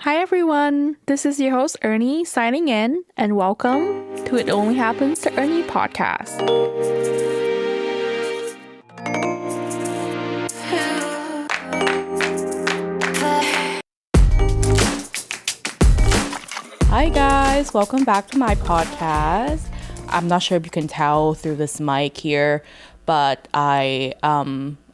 Hi everyone, this is your host Earnny signing in, and welcome to It Only Happens to Earney podcast. Hi guys, welcome back to my podcast. I'm not sure if you can tell through this mic here, but I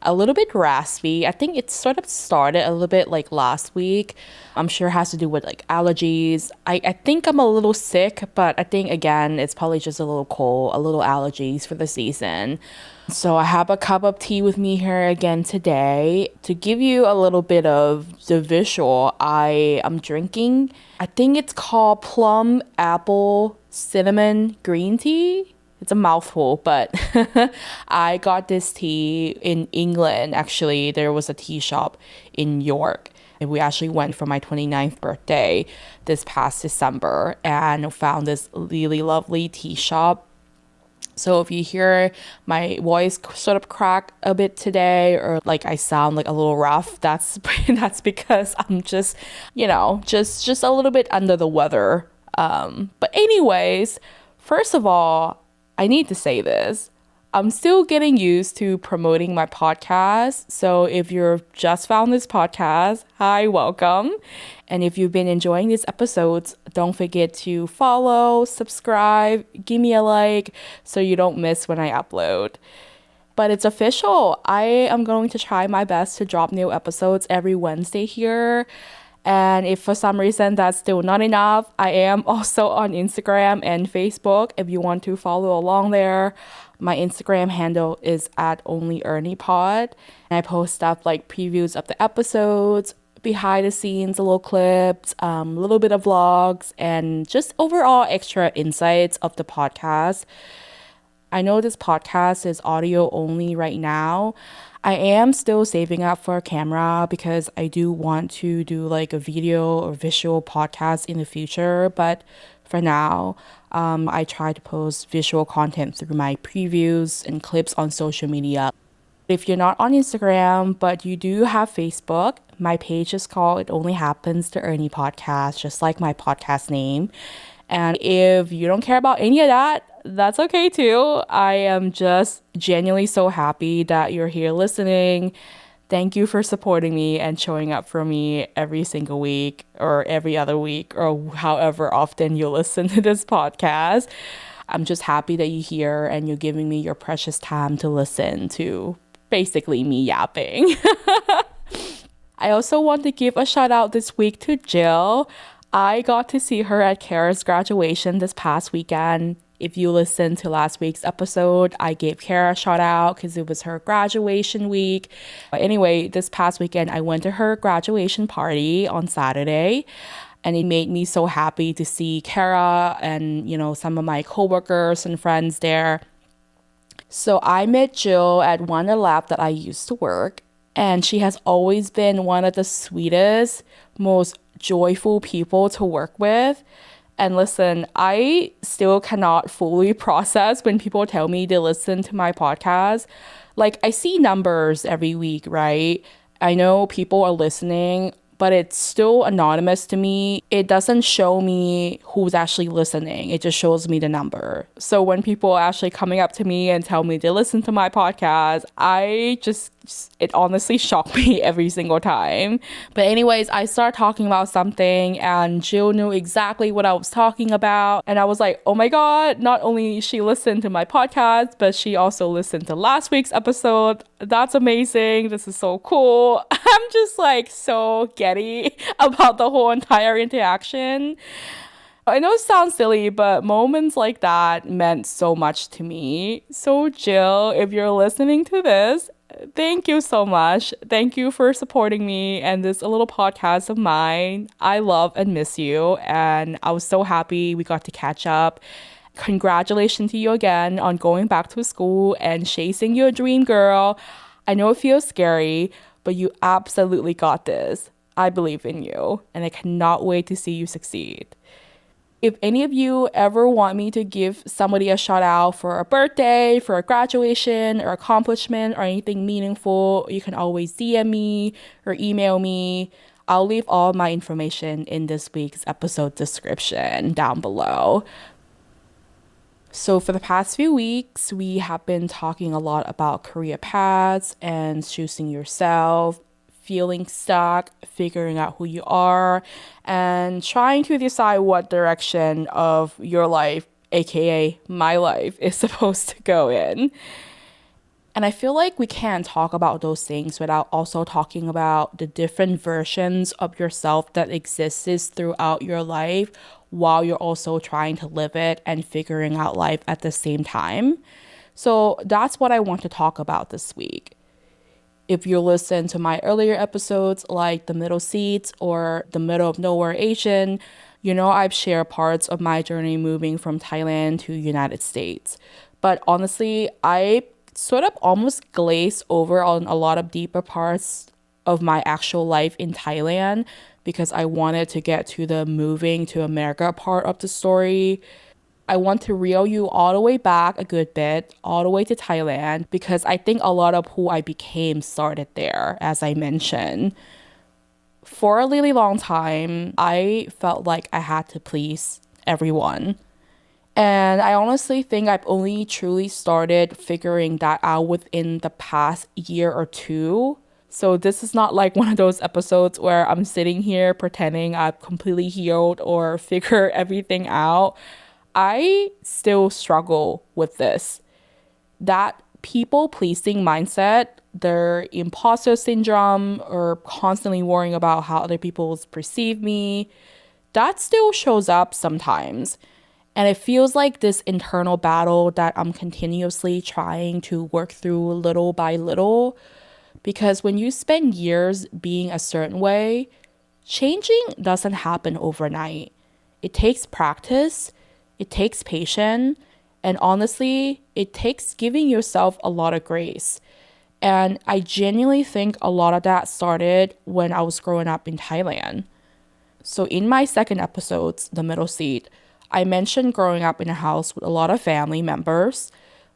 a little bit raspy. I think it sort of started a little bit like last week. I'm sure it has to do with like allergies. I think I'm a little sick, but I think again it's probably just a little cold, a little allergies for the season. So I have a cup of tea with me here again today to give you a little bit of the visual. I am drinking, I think it's called plum apple cinnamon green tea. It's a mouthful, but I got this tea in England. Actually, there was a tea shop in York. And we actually went for my 29th birthday this past December and found this really lovely tea shop. So if you hear my voice sort of crack a bit today or like I sound like a little rough, that's that's because I'm just, just a little bit under the weather. But anyways, first of all, I need to say this. I'm still getting used to promoting my podcast. So if you've just found this podcast, hi, welcome. And if you've been enjoying these episodes, don't forget to follow, subscribe, give me a like so you don't miss when I upload. But it's official. I am going to try my best to drop new episodes every Wednesday here. And if for some reason that's still not enough, I am also on Instagram and Facebook if you want to follow along there. My Instagram handle is at onlyearnypod. And I post stuff like previews of the episodes, behind the scenes, little clips, a little bit of vlogs, and just overall extra insights of the podcast. I know this podcast is audio only right now. I am still saving up for a camera because I do want to do like a video or visual podcast in the future. But for now, I try to post visual content through my previews and clips on social media. If you're not on Instagram, but you do have Facebook, my page is called It Only Happens to Earney Podcast, just like my podcast name. And if you don't care about any of that, that's okay too. I am just genuinely so happy that you're here listening. Thank you for supporting me and showing up for me every single week or every other week or however often you listen to this podcast. I'm just happy that you're here and you're giving me your precious time to listen to basically me yapping. I also want to give a shout out this week to Jill. I got to see her at Kara's graduation this past weekend. If you listened to last week's episode, I gave Kara a shout out because it was her graduation week. But anyway, this past weekend, I went to her graduation party on Saturday. And it made me so happy to see Kara and, some of my coworkers and friends there. So I met Jill at one of the lab that I used to work. And she has always been one of the sweetest, most joyful people to work with. And listen, I still cannot fully process when people tell me they listen to my podcast. Like, I see numbers every week, right? I know people are listening, but it's still anonymous to me. It doesn't show me who's actually listening. It just shows me the number. So when people are actually coming up to me and tell me they listen to my podcast, it honestly shocked me every single time. But anyways, I started talking about something and Jill knew exactly what I was talking about. And I was like, oh my God, not only she listened to my podcast, but she also listened to last week's episode. That's amazing. This is so cool. I'm just like so giddy about the whole entire interaction. I know it sounds silly, but moments like that meant so much to me. So Jill, if you're listening to this, thank you so much. Thank you for supporting me and this little podcast of mine. I love and miss you. And I was so happy we got to catch up. Congratulations to you again on going back to school and chasing your dream, girl. I know it feels scary, but you absolutely got this. I believe in you, and I cannot wait to see you succeed. If any of you ever want me to give somebody a shout out for a birthday, for a graduation, or accomplishment, or anything meaningful, you can always DM me or email me. I'll leave all my information in this week's episode description down below. So for the past few weeks, we have been talking a lot about career paths and choosing yourself, feeling stuck, figuring out who you are, and trying to decide what direction of your life, aka my life, is supposed to go in. And I feel like we can't talk about those things without also talking about the different versions of yourself that exists throughout your life while you're also trying to live it and figuring out life at the same time. So that's what I want to talk about this week. If you listen to my earlier episodes like the middle seats or the middle of nowhere Asian, you know I've shared parts of my journey moving from Thailand to United States. But honestly, I sort of almost glazed over on a lot of deeper parts of my actual life in Thailand because I wanted to get to the moving to America part of the story. I want to reel you all the way back a good bit, all the way to Thailand, because I think a lot of who I became started there, as I mentioned. For a really long time, I felt like I had to please everyone. And I honestly think I've only truly started figuring that out within the past year or two. So this is not like one of those episodes where I'm sitting here pretending I've completely healed or figured everything out. I still struggle with this. That people pleasing mindset, their imposter syndrome, or constantly worrying about how other people perceive me, that still shows up sometimes. And it feels like this internal battle that I'm continuously trying to work through little by little. Because when you spend years being a certain way, changing doesn't happen overnight. It takes practice, it takes patience, and honestly, it takes giving yourself a lot of grace. And I genuinely think a lot of that started when I was growing up in Thailand. So in my second episode, The Middle Seat, I mentioned growing up in a house with a lot of family members.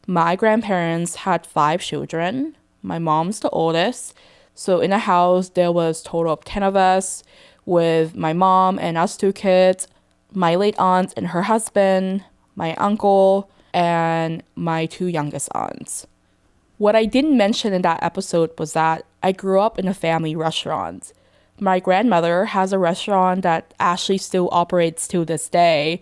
My grandparents had 5 children. My mom's the oldest. So in a house, there was a total of 10 of us with my mom and us 2 kids, my late aunt and her husband, my uncle, and my 2 youngest aunts. What I didn't mention in that episode was that I grew up in a family restaurant. My grandmother has a restaurant that actually still operates to this day.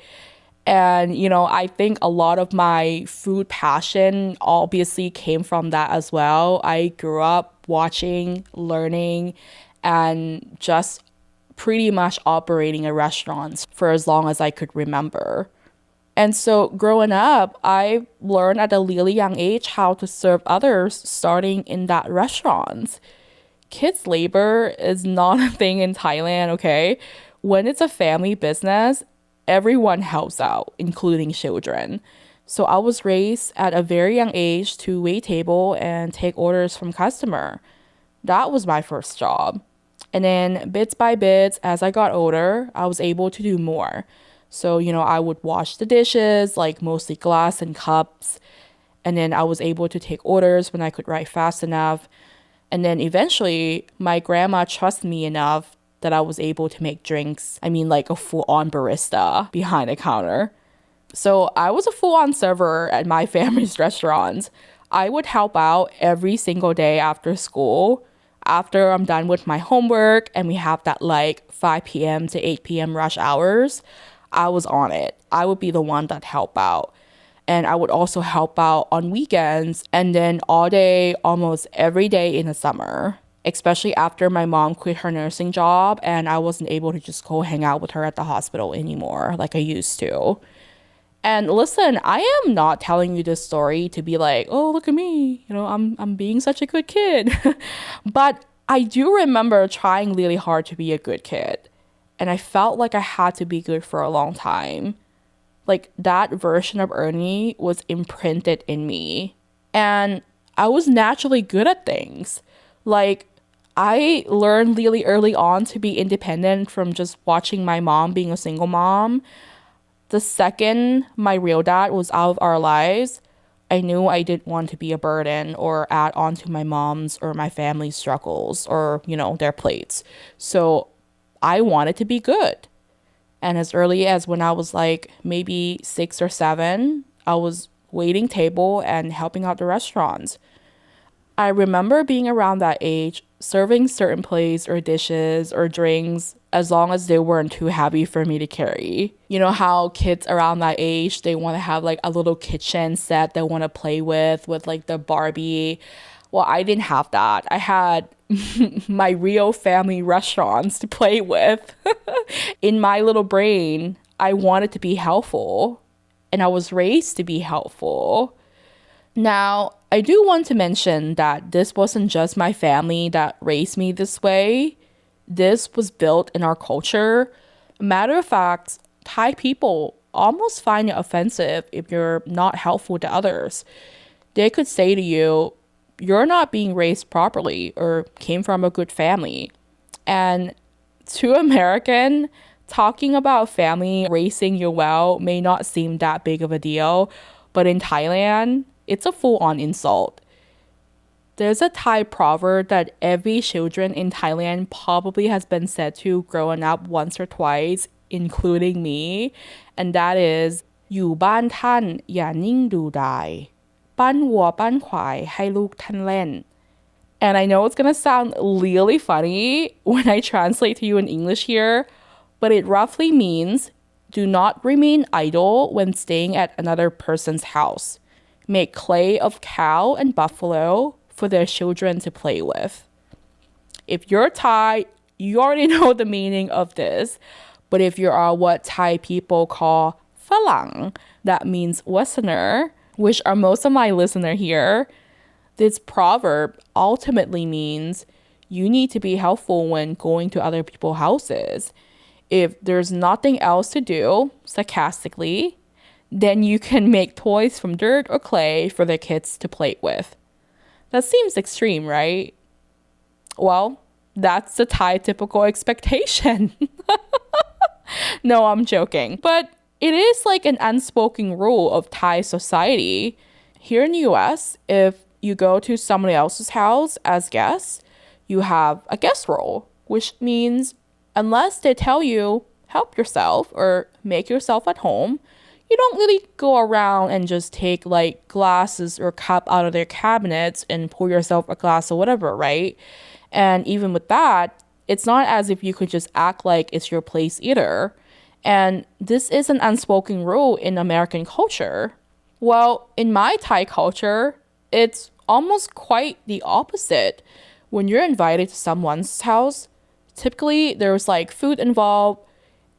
And, I think a lot of my food passion obviously came from that as well. I grew up watching, learning, and just pretty much operating a restaurant for as long as I could remember. And so growing up, I learned at a really young age how to serve others starting in that restaurant. Kids labor is not a thing in Thailand, okay? When it's a family business, everyone helps out, including children. So I was raised at a very young age to wait table and take orders from customer. That was my first job. And then bits by bits, as I got older, I was able to do more. So, I would wash the dishes, like mostly glass and cups. And then I was able to take orders when I could write fast enough. And then eventually, my grandma trusted me enough that I was able to make drinks. I mean, like a full-on barista behind the counter. So I was a full-on server at my family's restaurant. I would help out every single day after school. After I'm done with my homework and we have that like 5 p.m. to 8 p.m. rush hours, I was on it. I would be the one that help out. And I would also help out on weekends and then all day, almost every day in the summer, especially after my mom quit her nursing job and I wasn't able to just go hang out with her at the hospital anymore like I used to. And listen, I am not telling you this story to be like, oh, look at me, I'm being such a good kid. But I do remember trying really hard to be a good kid. And I felt like I had to be good for a long time. Like that version of Earnny was imprinted in me. And I was naturally good at things. Like I learned really early on to be independent from just watching my mom being a single mom. The second my real dad was out of our lives, I knew I didn't want to be a burden or add on to my mom's or my family's struggles or, their plates. So I wanted to be good. And as early as when I was like maybe 6 or 7, I was waiting table and helping out the restaurants. I remember being around that age, serving certain plates or dishes or drinks as long as they weren't too heavy for me to carry. You know how kids around that age, they want to have like a little kitchen set they want to play with like the Barbie. Well, I didn't have that. I had my real family restaurants to play with. In my little brain, I wanted to be helpful, and I was raised to be helpful. Now, I do want to mention that this wasn't just my family that raised me this way. This was built in our culture. Matter of fact, Thai people almost find it offensive if you're not helpful to others. They could say to you, you're not being raised properly or came from a good family. And to American, talking about family raising you well may not seem that big of a deal, but in Thailand, it's a full-on insult. There's a Thai proverb that every children in Thailand probably has been said to growing up once or twice, including me, and that is อยู่บ้านท่านอย่านิ่งดูดายปั้นวัวปั้นควายให้ลูกท่านเล่น. And I know it's gonna sound really funny when I translate to you in English here, but it roughly means do not remain idle when staying at another person's house. Make clay of cow and buffalo for their children to play with. If you're Thai, you already know the meaning of this. But if you are what Thai people call Falang, that means Westerner, which are most of my listeners here, this proverb ultimately means you need to be helpful when going to other people's houses. If there's nothing else to do, sarcastically, then you can make toys from dirt or clay for the kids to play with. That seems extreme, right? Well, that's the Thai typical expectation. No, I'm joking. But it is like an unspoken rule of Thai society. Here in the US, if you go to somebody else's house as guests, you have a guest role, which means unless they tell you, help yourself or make yourself at home, you don't really go around and just take like glasses or cup out of their cabinets and pour yourself a glass or whatever, right? And even with that, it's not as if you could just act like it's your place either. And this is an unspoken rule in American culture. Well, in my Thai culture, it's almost quite the opposite. When you're invited to someone's house, typically there's like food involved.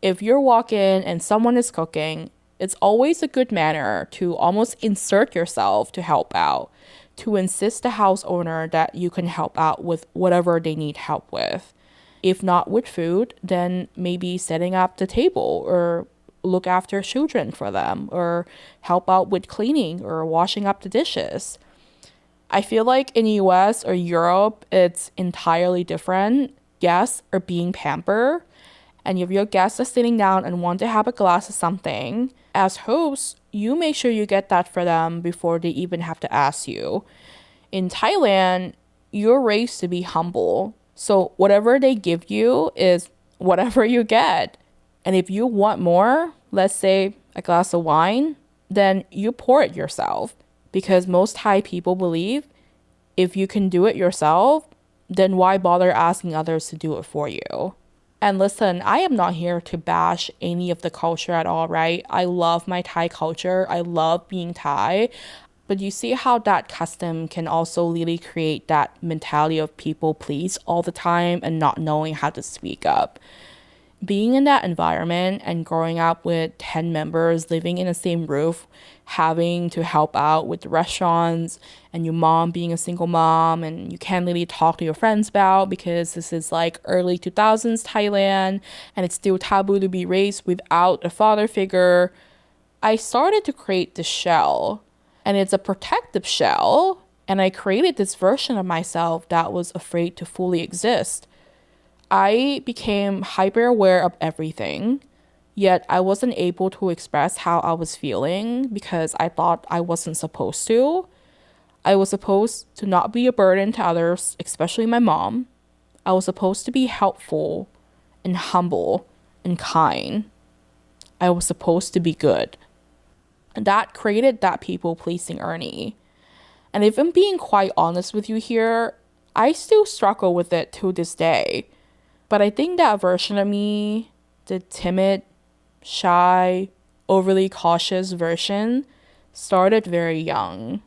If you're walking and someone is cooking, it's always a good manner to almost insert yourself to help out, to insist the house owner that you can help out with whatever they need help with. If not with food, then maybe setting up the table or look after children for them or help out with cleaning or washing up the dishes. I feel like in the US or Europe, it's entirely different. Guests are being pampered. And if your guests are sitting down and want to have a glass of something, as hosts, you make sure you get that for them before they even have to ask you. In Thailand, you're raised to be humble. So whatever they give you is whatever you get. And if you want more, let's say a glass of wine, then you pour it yourself. Because most Thai people believe if you can do it yourself, then why bother asking others to do it for you? And listen, I am not here to bash any of the culture at all, right? I love my Thai culture. I love being Thai. But you see how that custom can also really create that mentality of people please all the time and not knowing how to speak up. Being in that environment and growing up with 10 members living in the same roof, having to help out with the restaurants, and your mom being a single mom, and you can't really talk to your friends about because this is like early 2000s Thailand, and it's still taboo to be raised without a father figure. I started to create this shell, and it's a protective shell, and I created this version of myself that was afraid to fully exist. I became hyper aware of everything, yet I wasn't able to express how I was feeling because I thought I wasn't supposed to. I was supposed to not be a burden to others, especially my mom. I was supposed to be helpful and humble and kind. I was supposed to be good. And that created that people-pleasing Earney. And if I'm being quite honest with you here, I still struggle with it to this day. But I think that version of me, the timid, shy, overly cautious version, started very young.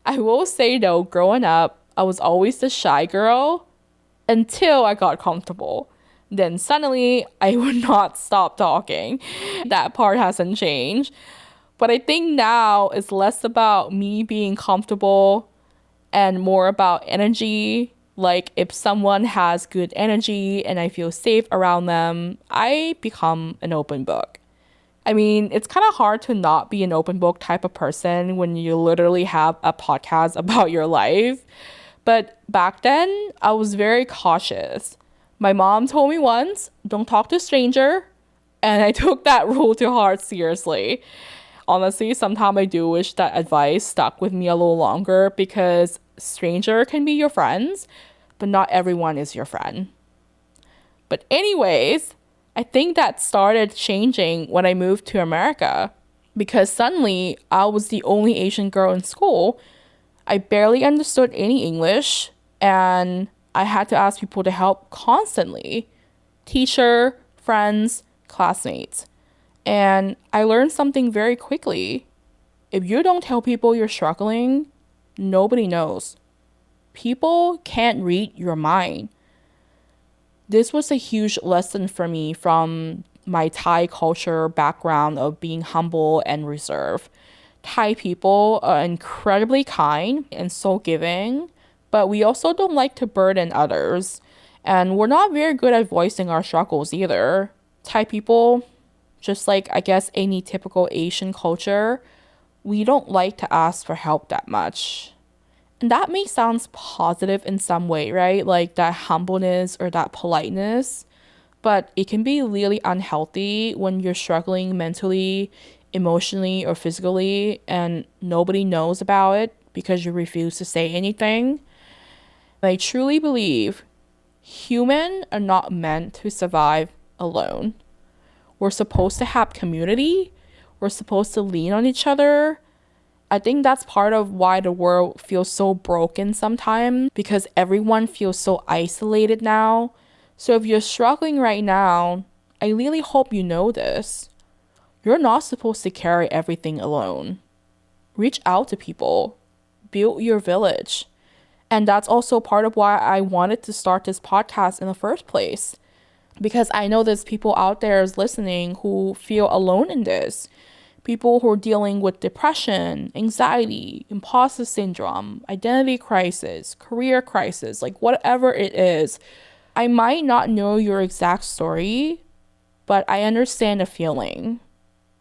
I will say though, growing up, I was always the shy girl until I got comfortable. Then suddenly, I would not stop talking. That part hasn't changed. But I think now it's less about me being comfortable and more about energy. Like if someone has good energy and I feel safe around them, I become an open book. I mean, it's kind of hard to not be an open book type of person when you literally have a podcast about your life. But back then, I was very cautious. My mom told me once, don't talk to a stranger. And I took that rule to heart seriously. Honestly, sometimes I do wish that advice stuck with me a little longer because stranger can be your friends, but not everyone is your friend. But anyways, I think that started changing when I moved to America because suddenly I was the only Asian girl in school. I barely understood any English and I had to ask people to help constantly. Teacher, friends, classmates. And I learned something very quickly. If you don't tell people you're struggling, nobody knows. People can't read your mind. This was a huge lesson for me from my Thai culture background of being humble and reserved. Thai people are incredibly kind and so giving, but we also don't like to burden others. And we're not very good at voicing our struggles either. Thai people, just like I guess any typical Asian culture, we don't like to ask for help that much. And that may sound positive in some way, right? Like that humbleness or that politeness. But it can be really unhealthy when you're struggling mentally, emotionally, or physically, and nobody knows about it because you refuse to say anything. I truly believe humans are not meant to survive alone. We're supposed to have community. We're supposed to lean on each other. I think that's part of why the world feels so broken sometimes because everyone feels so isolated now. So if you're struggling right now, I really hope you know this. You're not supposed to carry everything alone. Reach out to people. Build your village. And that's also part of why I wanted to start this podcast in the first place. Because I know there's people out there listening who feel alone in this. People who are dealing with depression, anxiety, imposter syndrome, identity crisis, career crisis, like whatever it is. I might not know your exact story, but I understand the feeling.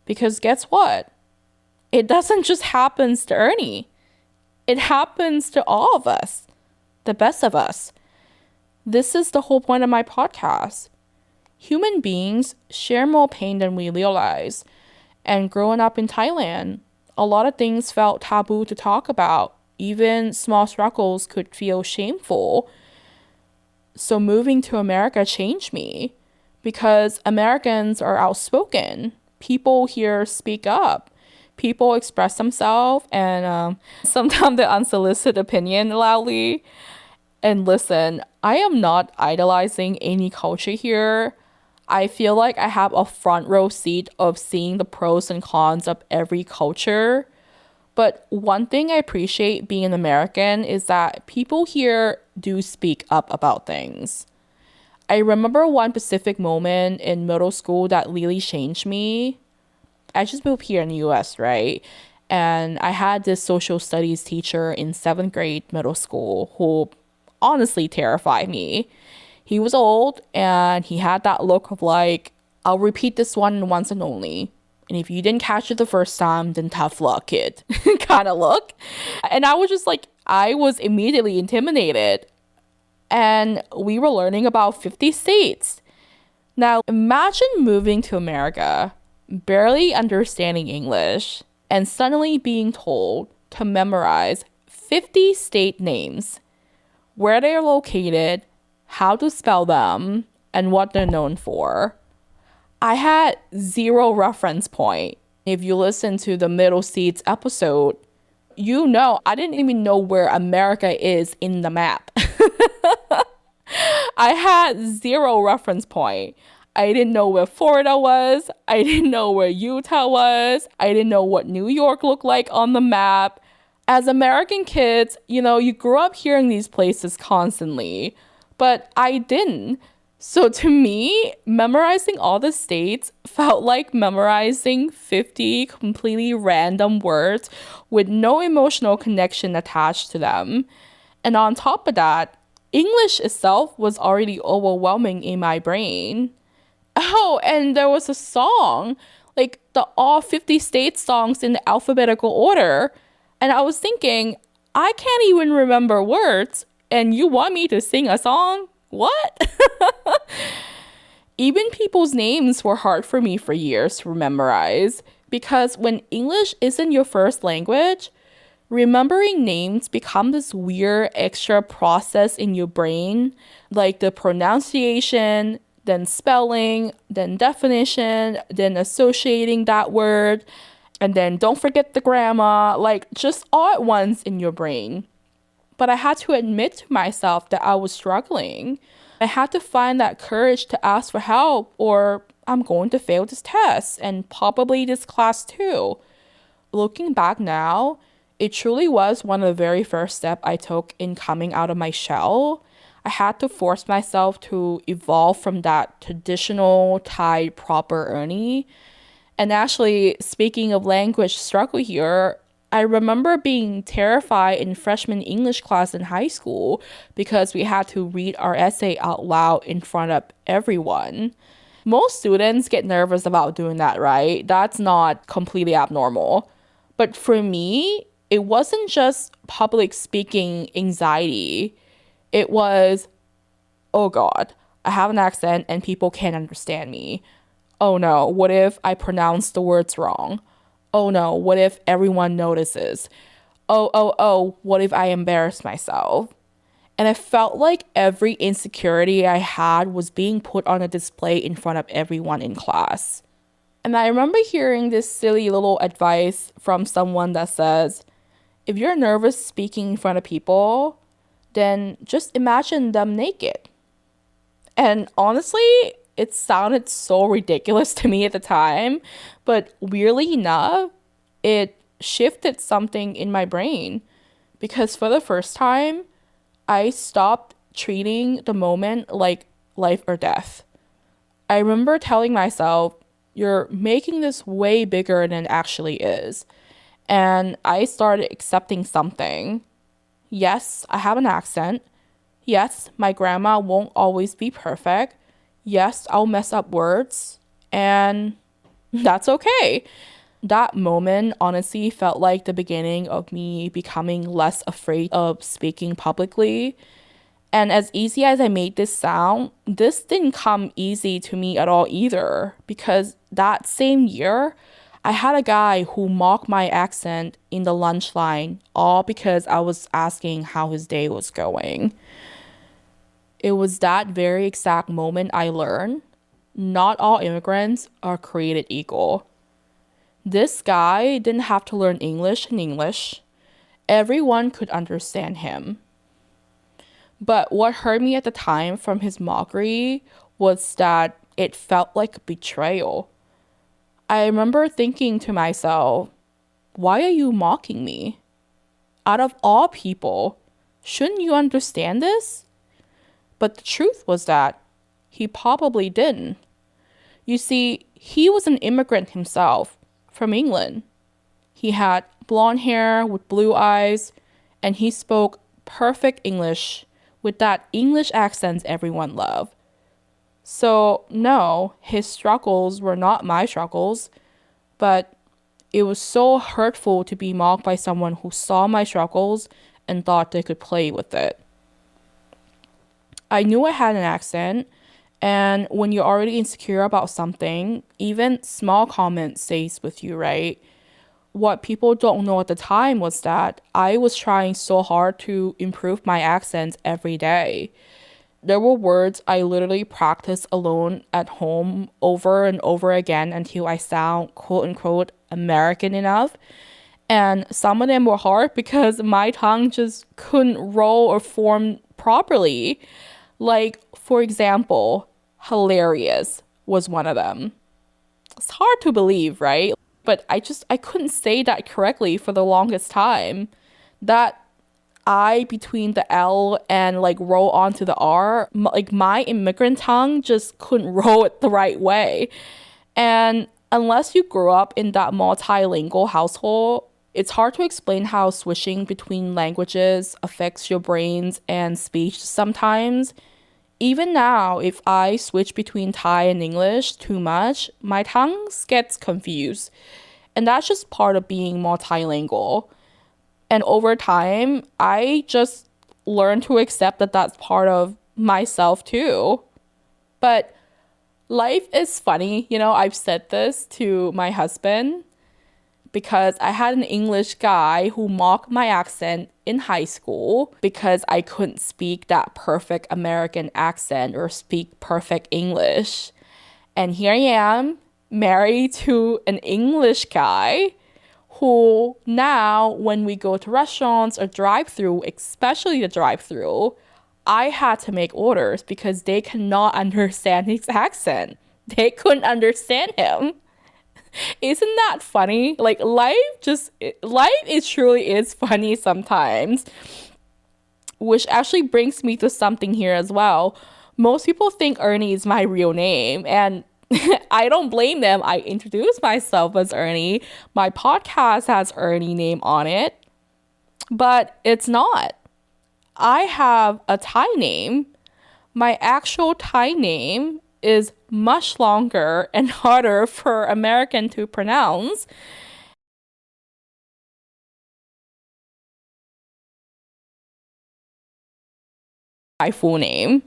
Because guess what? It doesn't just happen to Earney. It happens to all of us, the best of us. This is the whole point of my podcast. Human beings share more pain than we realize. And growing up in Thailand, a lot of things felt taboo to talk about. Even small struggles could feel shameful. So moving to America changed me because Americans are outspoken. People here speak up. People express themselves and sometimes their unsolicited opinion loudly. And listen, I am not idolizing any culture here. I feel like I have a front row seat of seeing the pros and cons of every culture. But one thing I appreciate being an American is that people here do speak up about things. I remember one specific moment in middle school that really changed me. I just moved here in the US, right? And I had this social studies teacher in 7th grade middle school who honestly terrified me. He was old and he had that look of like, I'll repeat this one once and only. And if you didn't catch it the first time, then tough luck, kid, kind of look. And I was just like, I was immediately intimidated. And we were learning about 50 states. Now, imagine moving to America, barely understanding English, and suddenly being told to memorize 50 state names, where they're located, how to spell them, and what they're known for. I had zero reference point. If you listen to the Middle Seats episode, you know I didn't even know where America is in the map. I had zero reference point. I didn't know where Florida was. I didn't know where Utah was. I didn't know what New York looked like on the map. As American kids, you grew up hearing these places constantly, but I didn't. So to me, memorizing all the states felt like memorizing 50 completely random words with no emotional connection attached to them. And on top of that, English itself was already overwhelming in my brain. Oh, and there was a song, like the all 50 state songs in the alphabetical order. And I was thinking, I can't even remember words, and you want me to sing a song? What? Even people's names were hard for me for years to memorize because when English isn't your first language, remembering names become this weird extra process in your brain, like the pronunciation, then spelling, then definition, then associating that word, and then don't forget the grammar, like just all at once in your brain. But I had to admit to myself that I was struggling. I had to find that courage to ask for help, or I'm going to fail this test and probably this class too. Looking back now, it truly was one of the very first steps I took in coming out of my shell. I had to force myself to evolve from that traditional Thai proper Earnny. And actually, speaking of language struggle here, I remember being terrified in freshman English class in high school because we had to read our essay out loud in front of everyone. Most students get nervous about doing that, right? That's not completely abnormal. But for me, it wasn't just public speaking anxiety. It was, oh God, I have an accent and people can't understand me. Oh no, what if I pronounce the words wrong? Oh no, what if everyone notices? Oh, what if I embarrass myself? And I felt like every insecurity I had was being put on a display in front of everyone in class. And I remember hearing this silly little advice from someone that says, if you're nervous speaking in front of people, then just imagine them naked. And honestly, it sounded so ridiculous to me at the time, but weirdly enough, it shifted something in my brain because for the first time, I stopped treating the moment like life or death. I remember telling myself, you're making this way bigger than it actually is. And I started accepting something. Yes, I have an accent. Yes, my grammar won't always be perfect. Yes, I'll mess up words. And that's okay. That moment honestly felt like the beginning of me becoming less afraid of speaking publicly. And as easy as I made this sound, this didn't come easy to me at all either. Because that same year, I had a guy who mocked my accent in the lunch line, all because I was asking how his day was going. It was that very exact moment I learned not all immigrants are created equal. This guy didn't have to learn English in English. Everyone could understand him. But what hurt me at the time from his mockery was that it felt like betrayal. I remember thinking to myself, why are you mocking me? Out of all people, shouldn't you understand this? But the truth was that he probably didn't. You see, he was an immigrant himself from England. He had blonde hair with blue eyes, and he spoke perfect English with that English accent everyone loved. So, no, his struggles were not my struggles, but it was so hurtful to be mocked by someone who saw my struggles and thought they could play with it. I knew I had an accent, and when you're already insecure about something, even small comments stays with you, right? What people don't know at the time was that I was trying so hard to improve my accent every day. there were words I literally practiced alone at home over and over again until I sound quote unquote American enough. And some of them were hard because my tongue just couldn't roll or form properly. Like, for example, hilarious was one of them. It's hard to believe, right? But I couldn't say that correctly for the longest time. That I between the L and like roll onto the R, like my immigrant tongue just couldn't roll it the right way. And unless you grew up in that multilingual household, it's hard to explain how switching between languages affects your brains and speech sometimes. Even now, if I switch between Thai and English too much, my tongue gets confused. And that's just part of being multilingual. And over time, I just learned to accept that that's part of myself too. But life is funny. I've said this to my husband because I had an English guy who mocked my accent in high school because I couldn't speak that perfect American accent or speak perfect English. And here I am, married to an English guy who now, when we go to restaurants or drive-through, especially the drive-through, I had to make orders because they cannot understand his accent. They couldn't understand him. Isn't that funny? Like life is truly is funny sometimes. Which actually brings me to something here as well. Most people think Earnny is my real name, and I don't blame them. I introduce myself as Earnny. My podcast has Earnny name on it, but it's not. I have a Thai name. My actual Thai name is much longer and harder for American to pronounce. My full name.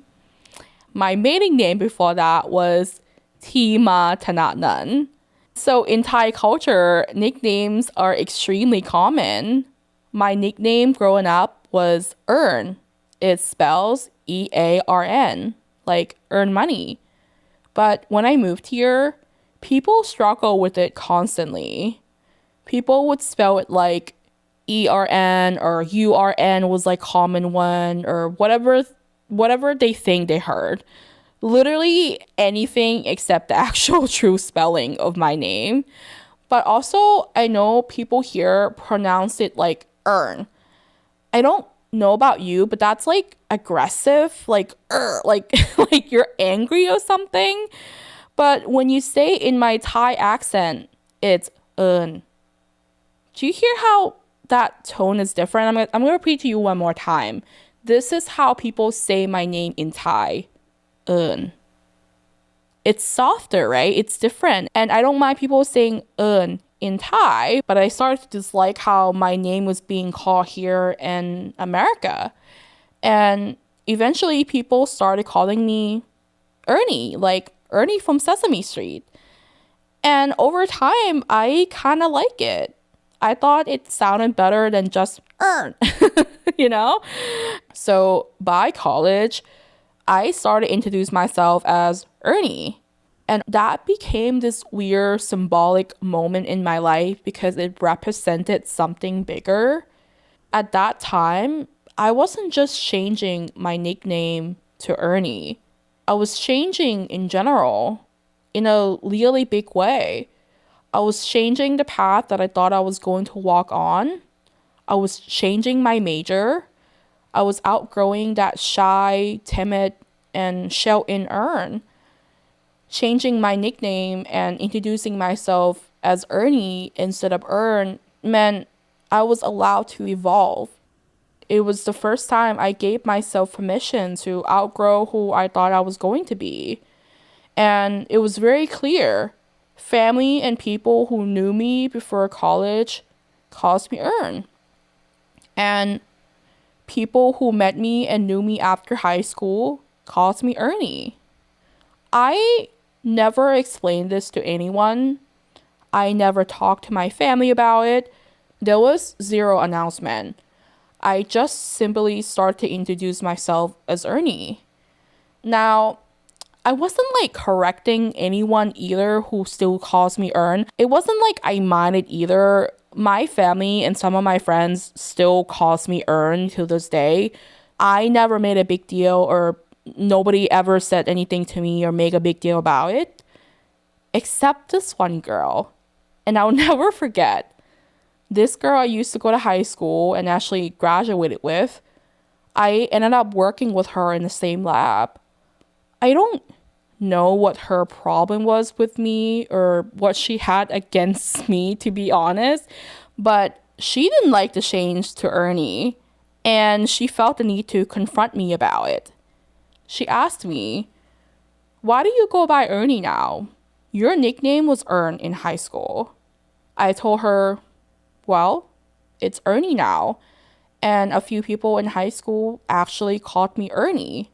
My maiden name before that was Tima Tanatnan. So in Thai culture, nicknames are extremely common. My nickname growing up was Earn. It spells EARN, like earn money. But when I moved here, people struggle with it constantly. People would spell it like ERN or URN was like common one or whatever they think they heard. Literally anything except the actual true spelling of my name. But also I know people here pronounce it like earn. I don't know about you, but that's like aggressive, like like like you're angry or something. But when you say in my Thai accent, it's earn. Do you hear how that tone is different? I'm gonna repeat to you one more time. This is how people say my name in Thai. Earn. It's softer, right? It's different. And I don't mind people saying earn in Thai, but I started to dislike how my name was being called here in America. And eventually people started calling me Earnny, like Earney from Sesame Street. And over time, I kind of like it. I thought it sounded better than just earn, you know? So by college, I started to introduce myself as Earney. And that became this weird symbolic moment in my life because it represented something bigger. At that time, I wasn't just changing my nickname to Earney. I was changing in general in a really big way. I was changing the path that I thought I was going to walk on. I was changing my major. I was outgrowing that shy, timid, and shell-in Earn. Changing my nickname and introducing myself as Earney instead of Earn meant I was allowed to evolve. It was the first time I gave myself permission to outgrow who I thought I was going to be. And it was very clear. Family and people who knew me before college calls me Earn. And people who met me and knew me after high school calls me Earney. I never explained this to anyone. I never talked to my family about it. There was zero announcement. I just simply started to introduce myself as Earney. Now, I wasn't like correcting anyone either who still calls me Earn. It wasn't like I minded either. My family and some of my friends still calls me Earn to this day. I never made a big deal, or nobody ever said anything to me or make a big deal about it, except this one girl. And I'll never forget. This girl I used to go to high school and actually graduated with, I ended up working with her in the same lab. I don't know what her problem was with me or what she had against me, to be honest, but she didn't like the change to Earny, and she felt the need to confront me about it. She asked me, "Why do you go by Earny now? Your nickname was Earn in high school." I told her, "Well, it's Earny now, and a few people in high school actually called me Earny.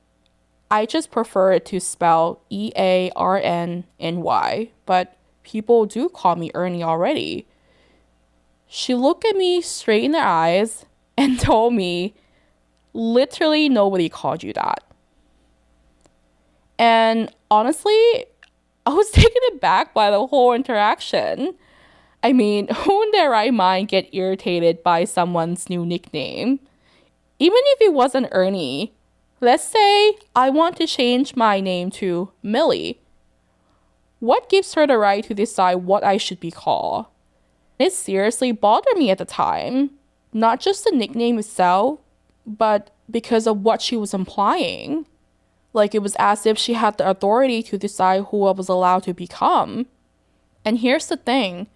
I just prefer it to spell Earnny, but people do call me Earny already." She looked at me straight in the eyes and told me, "Literally nobody called you that." And honestly, I was taken aback by the whole interaction. I mean, who in their right mind get irritated by someone's new nickname? Even if it wasn't Earny, let's say I want to change my name to Millie. What gives her the right to decide what I should be called? It seriously bothered me at the time. Not just the nickname itself, but because of what she was implying. Like it was as if she had the authority to decide who I was allowed to become. And here's the thing.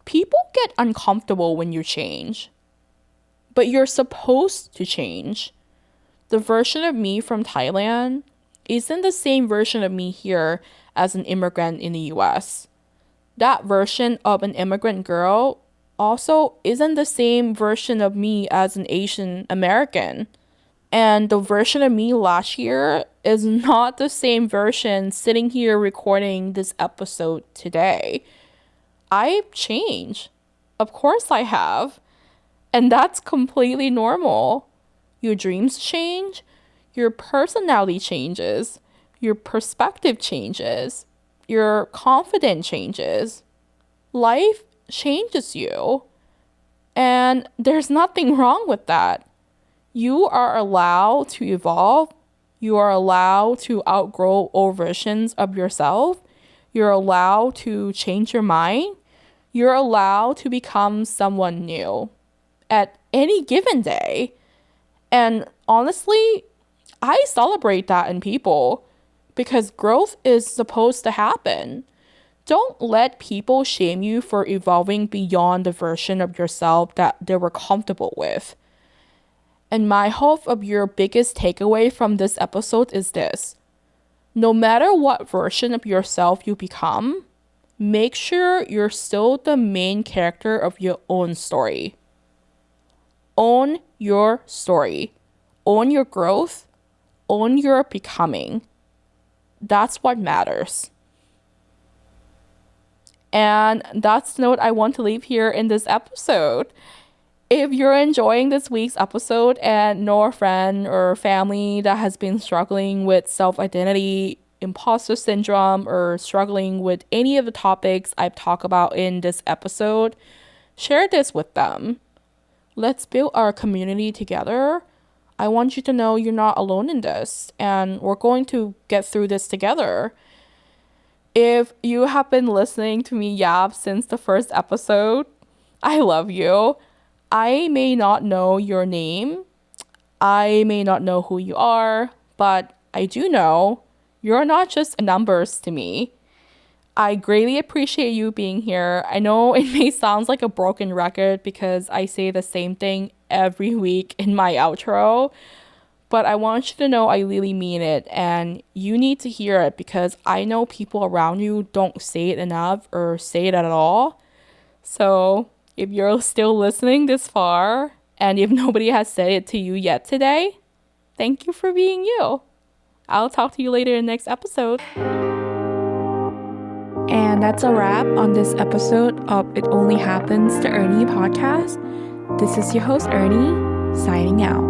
People get uncomfortable when you change. But you're supposed to change. The version of me from Thailand isn't the same version of me here as an immigrant in the US. That version of an immigrant girl also isn't the same version of me as an Asian American. And the version of me last year is not the same version sitting here recording this episode today. I've changed. Of course I have. And that's completely normal. Your dreams change, your personality changes, your perspective changes, your confidence changes. Life changes you. And there's nothing wrong with that. You are allowed to evolve. You are allowed to outgrow old versions of yourself. You're allowed to change your mind. You're allowed to become someone new at any given day. And honestly, I celebrate that in people because growth is supposed to happen. Don't let people shame you for evolving beyond the version of yourself that they were comfortable with. And my hope of your biggest takeaway from this episode is this. No matter what version of yourself you become, make sure you're still the main character of your own story. Own your story. Own your growth. Own your becoming. That's what matters. And that's the note I want to leave here in this episode. If you're enjoying this week's episode and know a friend or family that has been struggling with self-identity, imposter syndrome, or struggling with any of the topics I've talked about in this episode, share this with them. Let's build our community together. I want you to know you're not alone in this, and we're going to get through this together. If you have been listening to me yap since the first episode, I love you. I may not know your name. I may not know who you are, but I do know you're not just numbers to me. I greatly appreciate you being here. I know it may sound like a broken record because I say the same thing every week in my outro, but I want you to know I really mean it, and you need to hear it because I know people around you don't say it enough or say it at all. So if you're still listening this far, and if nobody has said it to you yet today, thank you for being you. I'll talk to you later in the next episode. And that's a wrap on this episode of It Only Happens to Earnny podcast. This is your host, Earnny, signing out.